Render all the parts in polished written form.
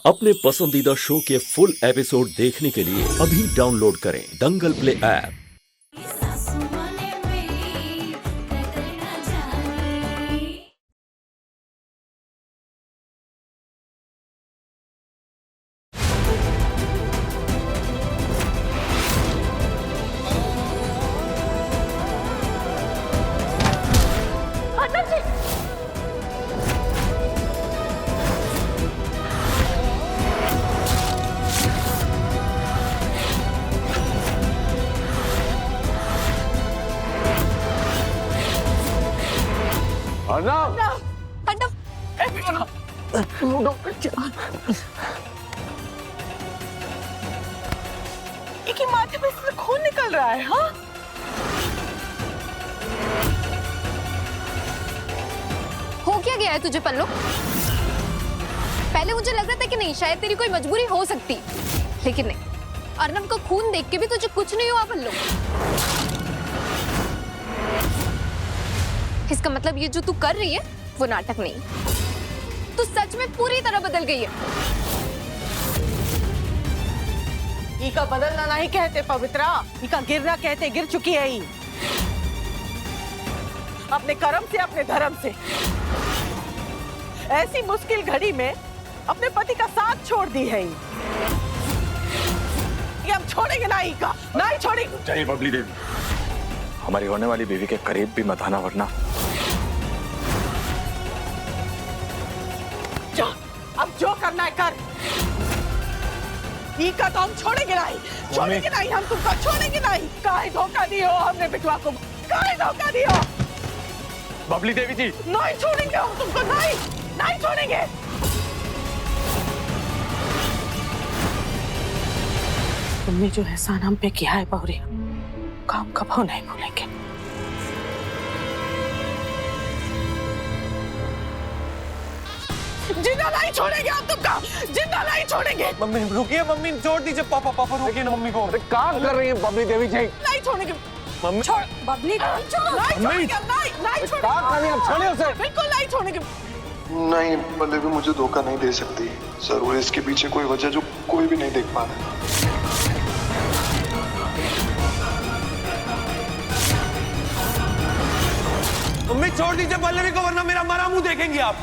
अपने पसंदीदा शो के फुल एपिसोड देखने के लिए अभी डाउनलोड करें दंगल प्ले ऐप। अर्नव! एक ही माथे पे इससे खून निकल रहा है। हाँ, हो क्या गया है तुझे पल्लू? पहले मुझे लग रहा था कि नहीं, शायद तेरी कोई मजबूरी हो सकती, लेकिन नहीं। अर्नव का खून देख के भी तुझे कुछ नहीं हुआ पल्लू। इसका मतलब ये जो तू कर रही है वो नाटक नहीं, तू सच में पूरी तरह बदल गई है। इका बदलना नहीं कहते पवित्रा, इका गिरना कहते। गिर चुकी है ई अपने कर्म से, अपने धर्म से। ऐसी मुश्किल घड़ी में अपने पति का साथ छोड़ दी है ये हम छोड़ेंगे ना, इका नहीं छोड़ेंगे। चाहिए बबली देवी, हमारी होने वाली बीवी के करीब भी मत आना, वरना जा, अब जो करना है कर। इका तो हम छोड़ेंगे नहीं, छोड़ेंगे नहीं, हम तुमको छोड़ेंगे नहीं। काहे धोखा दियो हमने बिटवा को, काहे धोखा दियो। बबली देवी जी, नहीं छोड़ेंगे हम तुमको, नहीं नहीं छोड़ेंगे। तुमने जो एहसान हम पे किया है बहुरी, काम कभी नहीं भूलेंगे। जिंदा नहीं छोड़ेंगे हम तुमको, जिंदा नहीं छोड़ेंगे। मम्मी रुकिए, मम्मी छोड़ दीजिए। पापा रुकिए ना मम्मी को। अरे क्या कर रही है बबली देवी जी? नहीं छोड़ेंगे मम्मी छोड़, बबली नहीं छोड़ेंगे, नहीं छोड़ेंगे। क्या कर रही है? छोड़िए उसे। बिल्कुल नहीं छोड़ेंगे। नहीं, पल्ले भी मुझे धोखा नहीं दे सकती। जरूर इसके पीछे कोई वजह जो कोई भी नहीं देख पा रहा। मम्मी छोड़ दीजिए पल्लवी को, वरना मेरा मरा मुंह देखेंगे आप।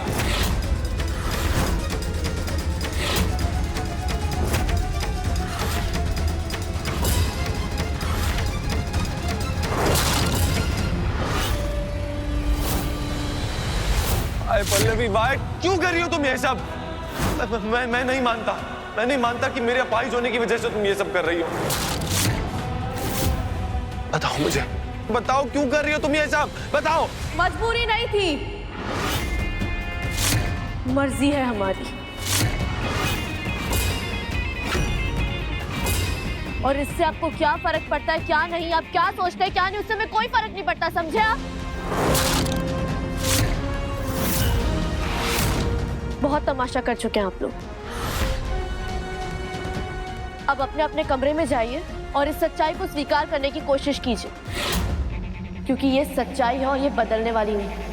अरे पल्लवी भाई, क्यों कर रही हो तुम ये सब? मैं नहीं मानता, मैं नहीं मानता कि मेरे अपाहिज होने की वजह से तुम ये सब कर रही हो। बताओ मुझे, बताओ क्यों कर रही हो तुम ये सब, बताओ। मजबूरी नहीं थी, मर्जी है हमारी। और इससे आपको क्या फर्क पड़ता है, क्या नहीं, आप क्या सोचते हैं, क्या नहीं, उससे हमें कोई फर्क नहीं पड़ता, समझे आप? बहुत तमाशा कर चुके हैं आप लोग। अब अपने अपने कमरे में जाइए और इस सच्चाई को स्वीकार करने की कोशिश कीजिए, क्योंकि ये सच्चाई है और ये बदलने वाली नहीं।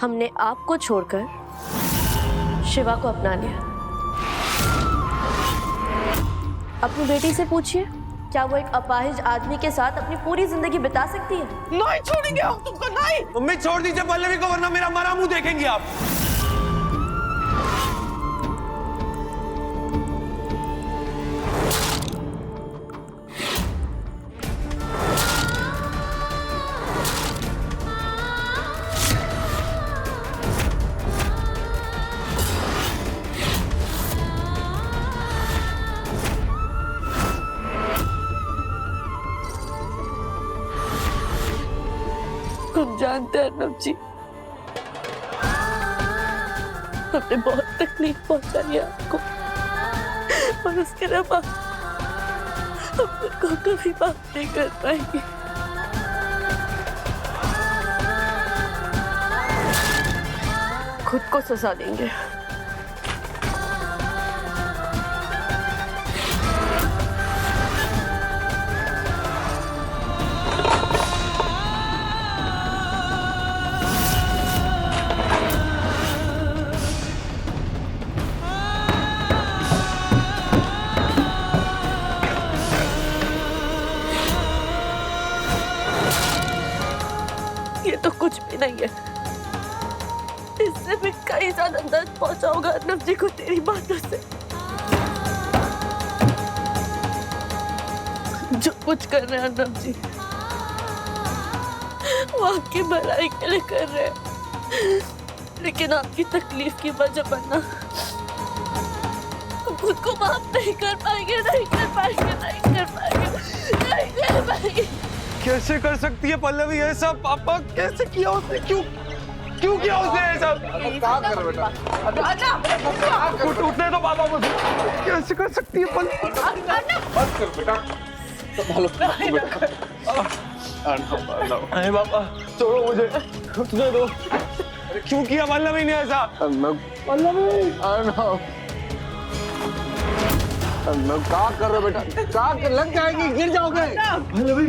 हमने आपको छोड़कर शिवा को अपना लिया। अपनी बेटी से पूछिए, क्या वो एक अपाहिज आदमी के साथ अपनी पूरी जिंदगी बिता सकती है? नहीं छोड़ेंगे हम तुमको, नहीं। मम्मी छोड़ दीजिए पल्लवी को, वरना मेरा मरा मुंह देखेंगे आप। हम जानते हैं अर्नब जी, हमने बहुत तकलीफ पहुंचाई है आपको, और उसके अलावा हम खुद को कभी माफ नहीं कर पाएंगे। खुद को सजा देंगे। ये तो कुछ भी नहीं है, इससे भी कई ज्यादा दर्द पहुंचा होगा अर्नब जी को तेरी बातों से। जो कुछ कर रहे हैं अर्नब जी, वो आपकी भलाई के लिए कर रहे हैं, लेकिन आपकी तकलीफ की वजह बनना खुद को माफ नहीं कर पाएंगे, नहीं कर पाएंगे, नहीं कर पाएंगे, नहीं कर पाएंगे। कैसे कर सकती है पल्लवी ये सब? पापा कैसे किया उसने? क्यों किया उसने ये सब? क्या कर बेटा? उठने दो पापा मुझे। कैसे कर सकती है पल्लवी? बस कर बेटा, संभालो नहीं पापा, छोड़ो मुझे, उठने दो। क्यों किया पल्लवी ने ऐसा? अर्नब क्या कर रहे हो बेटा? क्या लग जाएगी, गिर जाओगे। पल्लवी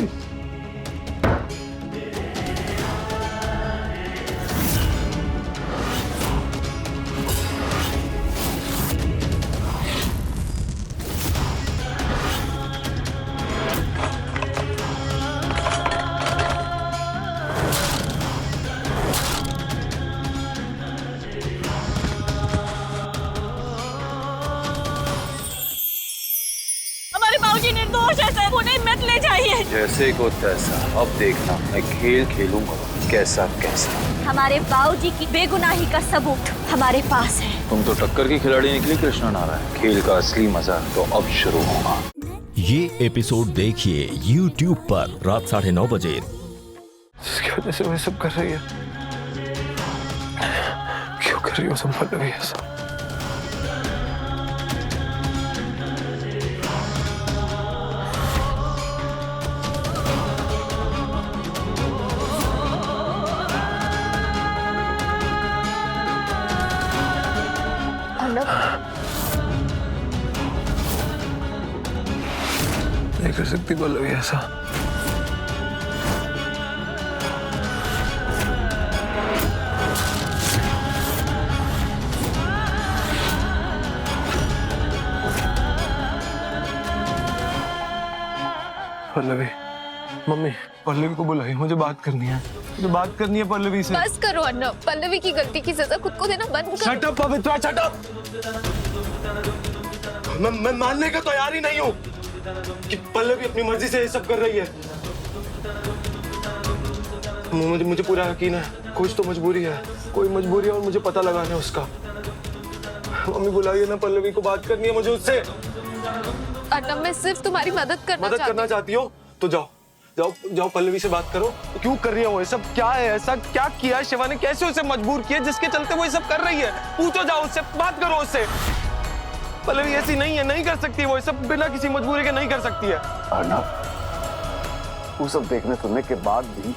निर्दोष है सर, उन्हें मत ले जाइए। जैसे को तैसा, अब देखना मैं खेल खेलूंगा कैसा कैसा। हमारे बाबूजी की बेगुनाही का सबूत हमारे पास है। तुम तो टक्कर की खिलाड़ी निकली कृष्णा नारायण। खेल का असली मजा तो अब शुरू होगा। ये एपिसोड देखिए YouTube पर रात 9:30 बजे। जिसकी वजह से वो सब कर रही है, क्यों कर रही हो तुम पल्लवी ऐसा? नहीं कर सकती पल्लवी ऐसा। पल्लवी, मम्मी पल्लवी को बुलाई, मुझे बात करनी है, मुझे बात करनी है पल्लवी से। बस करो अर्नब, पल्लवी की गलती की सजा खुद को देना बंद करो। शट अप पवित्रा, शट अप। मैं मानने का तैयार ही नहीं हूँ कि पल्लवी अपनी मर्जी से ये सब कर रही है। मुझे पूरा यकीन है कुछ तो मजबूरी है, कोई मजबूरी है और मुझे पता लगाना है उसका। मम्मी बुलाइए ना, पल्लवी को बात करनी है मुझे उससे। अर्नब मैं सिर्फ तुम्हारी मदद करना चाहती हो तो जाओ पल्लवी से बात करो। क्यों कर रही है वो ये सब? क्या है ऐसा, क्या किया है शिवा ने? कैसे उसे मजबूर किया जिसके चलते वो ये सब कर रही है? पूछो, जाओ उससे बात करो उससे। पल्लवी ऐसी नहीं है, नहीं कर सकती वो ये सब, बिना किसी मजबूरी के नहीं कर सकती है। अर्नब, वो सब देखने सुनने के बाद भी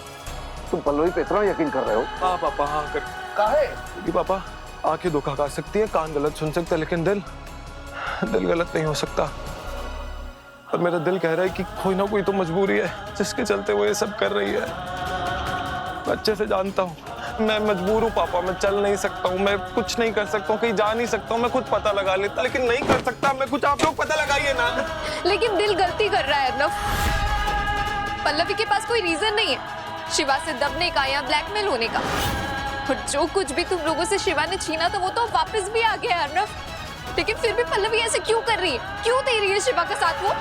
तुम पल्लवी पे इतना यकीन कर रहे हो? हाँ पापा, हाँ कर। काहे? पापा आंखें धोखा खा सकती है, कान गलत सुन सकता है, लेकिन दिल गलत नहीं हो सकता। और मेरा दिल कह रहा है कि कोई ना कोई तो मजबूरी है जिसके चलते वो ये सब कर रही है। मैं अच्छे से जानता हूँ, मैं मजबूर हूँ पापा, मैं चल नहीं सकता हूँ, मैं कुछ नहीं कर सकता हूँ, कहीं जा नहीं सकता हूँ, मैं खुद पता लगा लेता, लेकिन नहीं कर सकता मैं कुछ। आप लोग पता लगाइए ना। लेकिन दिल गलती कर रहा है अर्नब। पल्लवी के पास कोई रीजन नहीं है शिवा से दबने का या ब्लैकमेल होने का। और जो कुछ भी तुम लोगों से शिवा ने छीना था वो तो वापस भी आ गया है अर्नब। लेकिन फिर भी पल्लवी ऐसे क्यों कर रही है? क्यों दे रही है शिवा का साथ वो?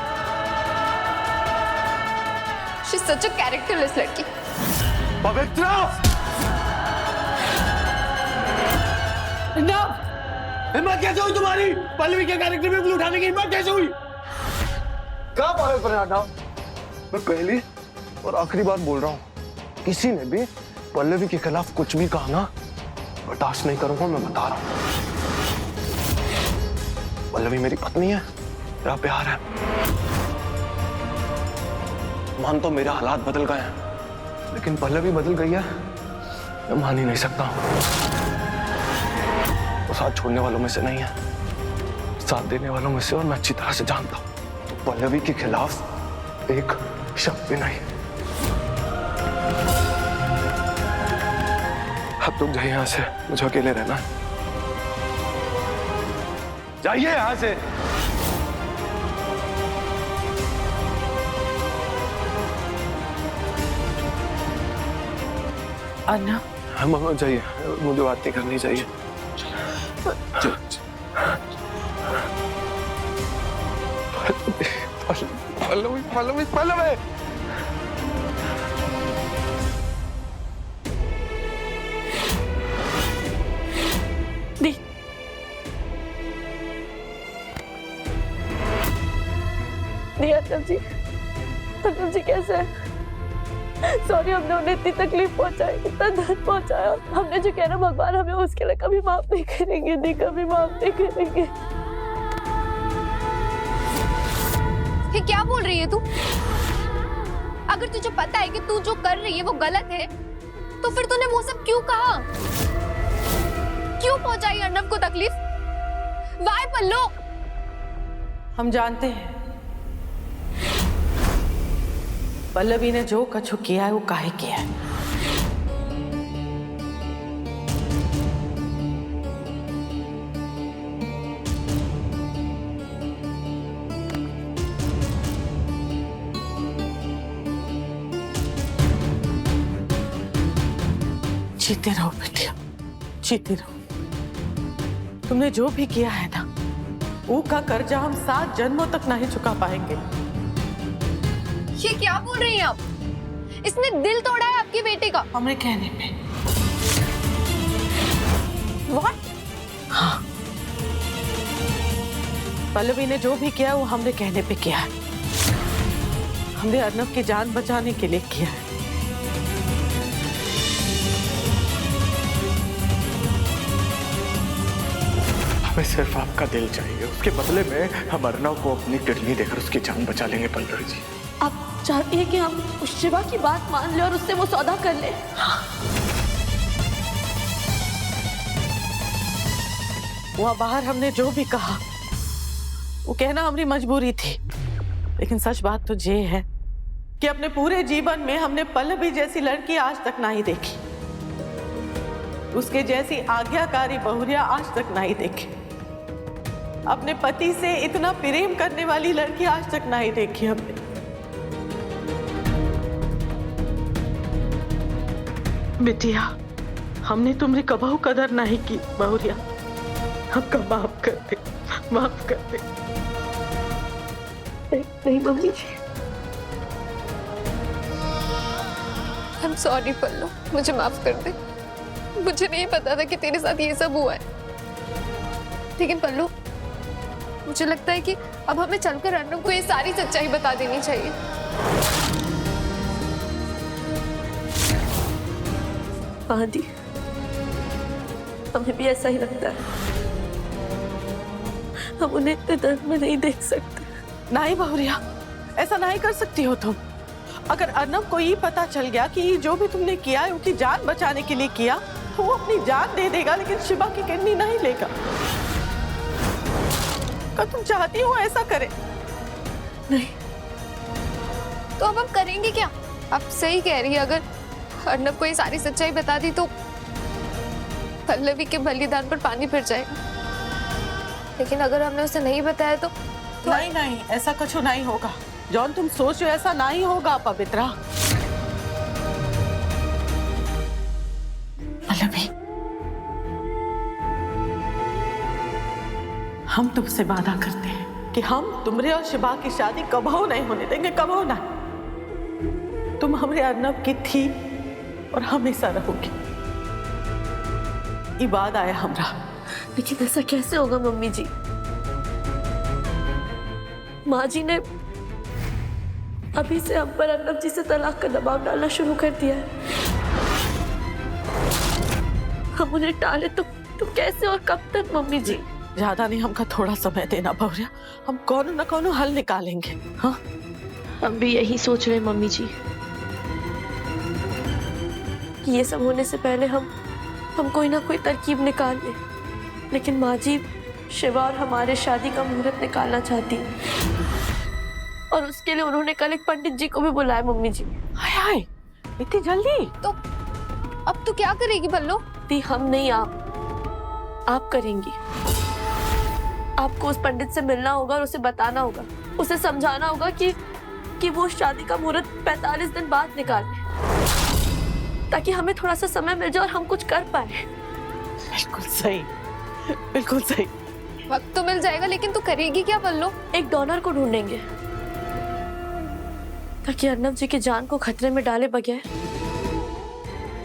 She's such a characterless लड़की। पवित्रा! हिम्मत कैसे हुई तुम्हारी? पल्लवी के कैरेक्टर में उठाने की हिम्मत कैसे हुई? क्या पागल पर? मैं पहली और आखिरी बार बोल रहा हूँ, किसी ने भी पल्लवी के खिलाफ कुछ भी कहा ना, बर्दाश्त नहीं करूंगा, मैं बता रहा हूं। पल्लवी मेरी पत्नी है, मेरा प्यार है। मान तो मेरे हालात बदल गए हैं, लेकिन पल्लवी बदल गई है, मैं मान ही नहीं सकता। वो साथ छोड़ने वालों में से नहीं है, साथ देने वालों में से, और मैं अच्छी तरह से जानता हूं। तो पल्लवी के खिलाफ एक शब्द भी नहीं। अब तुम जाइए यहां से, मुझे अकेले रहना है। जाइए यहां से। अन्ना, मम्मा जाइए, मुझे बात नहीं करनी चाहिए। पल्लवी, पल्लवी, पल्लवी। अर्नब जी कैसे है? सॉरी, हमने उन्हें इतनी तकलीफ पहुंचाई, इतना दर्द पहुंचाया। हमने जो कहना भगवान हमें उसके लिए कभी माफ नहीं करेंगे, नहीं कभी माफ नहीं करेंगे। ये क्या बोल रही है तू? अगर तुझे पता है कि तू जो कर रही है वो गलत है, तो फिर तूने वो सब क्यों कहा? क्यों पहुंचाई अर्नब को तकलीफ? वाई पल्लो? हम जानते हैं पल्लवी ने जो कछु किया है वो काहे किया है। जीते रहो बेटिया, जीते रहो। तुमने जो भी किया है ना, वो का कर्जा हम 7 जन्मों तक नहीं चुका पाएंगे। ये क्या बोल रही हैं आप? इसने दिल तोड़ा है आपकी बेटी का। हमरे कहने पे। What? हाँ, पल्लवी ने जो भी किया वो हमरे कहने पे किया है। हमने अर्नब की जान बचाने के लिए किया है। हमें सिर्फ आपका दिल चाहिए, उसके बदले में हम अर्नब को अपनी किडनी देकर उसकी जान बचा लेंगे। पल्लवी जी, आप चाहती है कि हम उस शिवा की बात मान ले और उससे वो सौदा कर ले? हाँ। वहां बाहर हमने जो भी कहा वो कहना हमारी मजबूरी थी, लेकिन सच बात तो ये है कि अपने पूरे जीवन में हमने पल्लवी जैसी लड़की आज तक नहीं देखी, उसके जैसी आज्ञाकारी बहुरिया आज तक नहीं देखी, अपने पति से इतना प्रेम करने वाली लड़की आज तक नहीं देखी हमने। बिटिया, हमने तुमरी कबहू कदर नहीं की बहुरिया, हमका माफ कर दे, माफ कर दे। नहीं मम्मी जी, I'm sorry पल्लू, मुझे माफ कर दे। मुझे नहीं पता था कि तेरे साथ ये सब हुआ है। लेकिन पल्लू, मुझे लगता है कि अब हमें चलकर अर्नब को ये सारी सच्चाई बता देनी चाहिए। हाँ दी, हमें भी ऐसा ही लगता है। हम उन्हें इतने दर्द में नहीं देख सकते। नहीं बहुरिया, ऐसा नहीं कर सकती हो तुम। अगर अर्नब को ये पता चल गया कि जो भी तुमने किया है उनकी जान बचाने के लिए किया, तो वो अपनी जान दे देगा, लेकिन शिवा की किडनी नहीं लेगा। क्या तुम चाहती हो ऐसा करे? नहीं। तो अब हम करेंगे क्या? आप सही कह रही है, अगर अर्नब को ये सारी सच्चाई बता दी तो पल्लवी के बलिदान पर पानी फिर जाएगा। लेकिन अगर हमने उसे नहीं बताया तो नहीं नहीं, ऐसा कुछ नहीं होगा। जॉन, तुम सोच रहे हो ऐसा नहीं होगा। पवित्रा, पल्लवी, हम तुमसे वादा करते हैं कि हम तुम्हारे और शिवा की शादी कबहू नहीं होने देंगे, कबहू नहीं। तुम हमारे अर्नब की थी और हमेशा रहोगी। ये वादा है हमरा। लेकिन ऐसा कैसे होगा मम्मी जी? माँ जी ने अभी से हम पर अर्नब जी से तलाक का दबाव डालना शुरू कर दिया है। हम उन्हें टाले तो कैसे और कब तक मम्मी जी? ज्यादा नहीं, हमका थोड़ा समय देना बहुरिया, हम कौन न कौन हल निकालेंगे। हाँ, हम भी यही सोच रहे हैं मम्मी जी कि ये सब होने से पहले हम कोई ना कोई तरकीब निकाल लें। लेकिन माँ जी शिवा और हमारे शादी का मुहूर्त निकालना चाहती है और उसके लिए उन्होंने कल एक पंडित जी को भी बुलाया मम्मी जी। हाय हाय, इतनी जल्दी? तो अब तू क्या करेगी पल्लू? दी हम नहीं, आप करेंगी। आपको उस पंडित से मिलना होगा और उसे बताना होगा, उसे समझाना होगा कि वो शादी का मुहूर्त 45 दिन बाद निकाले, ताकि हमें थोड़ा सा समय मिल जाए और हम कुछ कर पाए। बिल्कुल सही, बिल्कुल सही। वक्त तो मिल जाएगा, लेकिन तू करेगी क्या पल्लू? एक डोनर को ढूंढेंगे ताकि अर्नव जी की जान को खतरे में डाले बगैर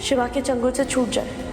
शिवा के चंगुल से छूट जाए।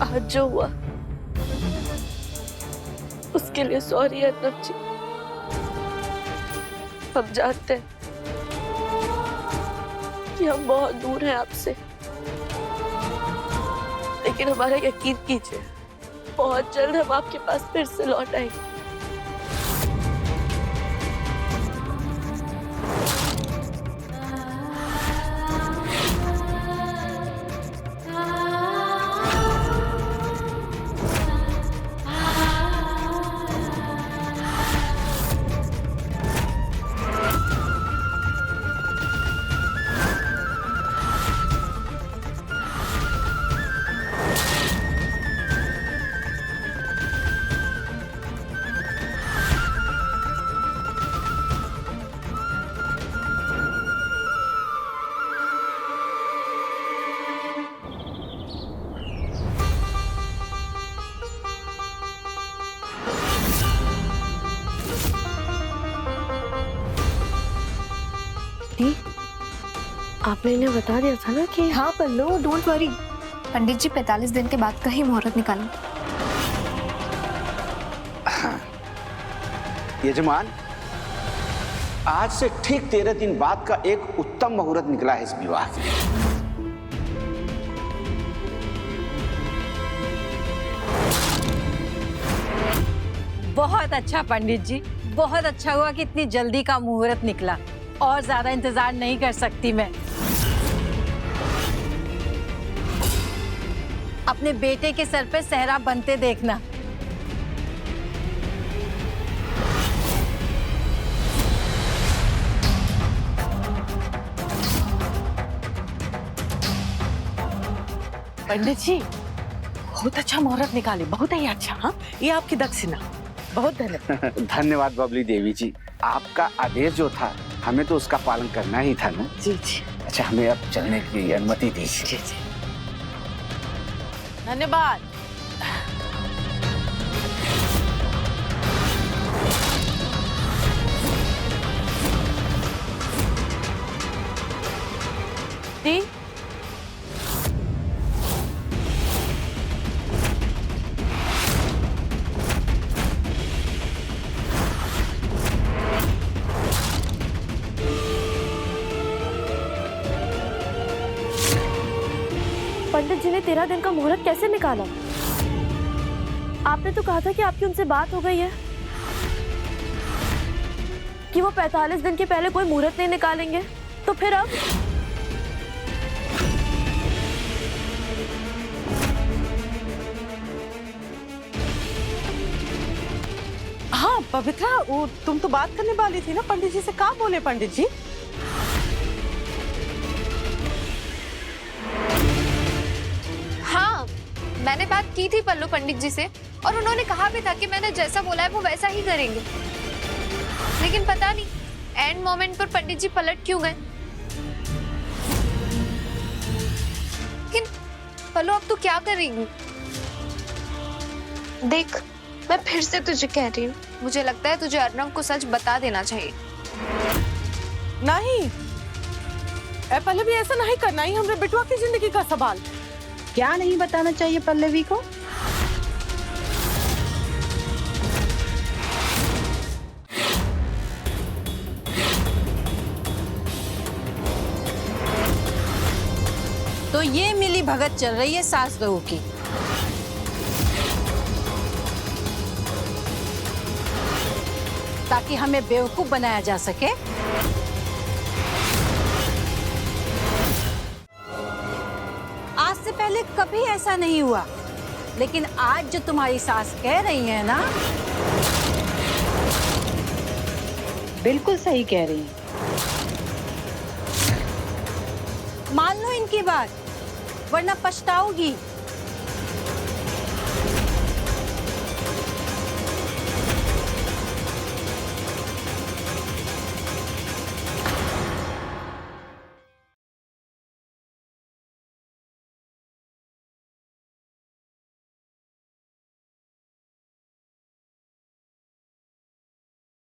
आज जो हुआ उसके लिए सॉरी अर्नव जी। हम जानते हैं कि हम बहुत दूर हैं आपसे, लेकिन हमारा यकीन कीजिए, बहुत जल्द हम आपके पास फिर से लौट आएंगे। आपने इन्हें बता दिया था ना कि? हाँ पल्लू, डोंट वरी, पंडित जी 45 दिन के बाद का ही मुहूर्त निकालेंगे। यजमान, आज से ठीक 13 दिन बाद का एक उत्तम मुहूर्त निकला है इस विवाह के लिए। बहुत अच्छा पंडित जी, बहुत अच्छा हुआ कि इतनी जल्दी का मुहूर्त निकला। और ज्यादा इंतजार नहीं कर सकती मैं। अपने बेटे के सर पे सेहरा बनते देखना। पंडित जी, बहुत अच्छा मुहूर्त निकाले, बहुत ही अच्छा। हाँ, ये आपकी दक्षिणा। बहुत धन्यवाद। धन्यवाद बबली देवी जी, आपका आदेश जो था हमें तो उसका पालन करना ही था ना। जी जी। अच्छा, हमें अब चलने की अनुमति दीजिए। जी जी, धन्यवाद। जी पंडित जी ने 13 दिन का मुहूर्त कैसे निकाला? आपने तो कहा था कि आपकी उनसे बात हो गई है कि वो 45 दिन के पहले कोई मुहूर्त नहीं निकालेंगे, तो फिर अब? हाँ पवित्रा, वो तुम तो बात करने वाली थी ना पंडित जी से, कहाँ बोले पंडित जी? हाँ, मैंने बात की थी पल्लू पंडित जी से और उन्होंने कहा भी था कि मैंने जैसा बोला है वो वैसा ही करेंगे। लेकिन पता नहीं एंड मोमेंट पर पंडित जी पलट क्यों गए। लेकिन पल्लू अब तू क्या करेगी? देख, मैं फिर से तुझे कह रही हूँ, मुझे लगता है तुझे अर्नव को सच बता देना चाहिए। नहीं पल्लवी, ऐसा नहीं करना ही हमने बिटवा की जिंदगी का सवाल। क्या नहीं बताना चाहिए पल्लवी को? तो ये मिली भगत चल रही है सास बहू की। ताकि हमें बेवकूफ बनाया जा सके। आज से पहले कभी ऐसा नहीं हुआ, लेकिन आज जो तुम्हारी सास कह रही है ना, बिल्कुल सही कह रही है। मान लो इनकी बात, वरना पछताओगी।